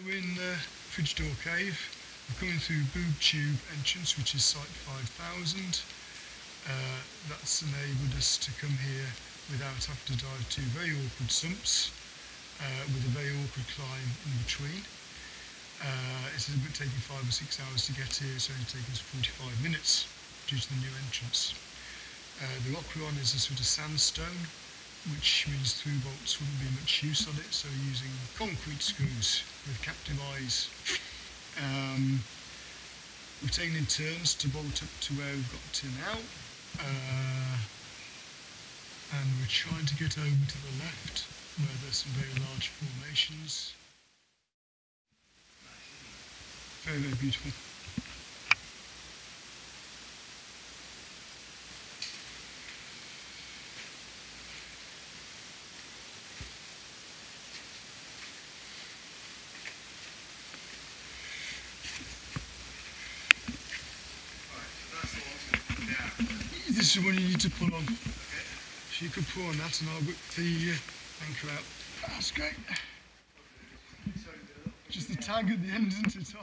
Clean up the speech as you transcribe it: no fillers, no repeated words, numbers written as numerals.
We're in Fridgedoor Cave. We're coming through Boob Tube entrance, which is site 5000. That's enabled us to come here without having to dive two very awkward sumps, with a very awkward climb in between. It's taking 5 or 6 hours to get here. It's only taken us 45 minutes due to the new entrance. The rock we're on is a sort of sandstone, which means through bolts wouldn't be much use on it, so we're using concrete screws with captive eyes. We're taking in turns to bolt up to where we've got to now, and we're trying to get over to the left where there's some very large formations. Very, very beautiful. This is the one you need to pull on. So you could pull on that and I'll whip the anchor out. That's great. Just the tag at the end isn't it?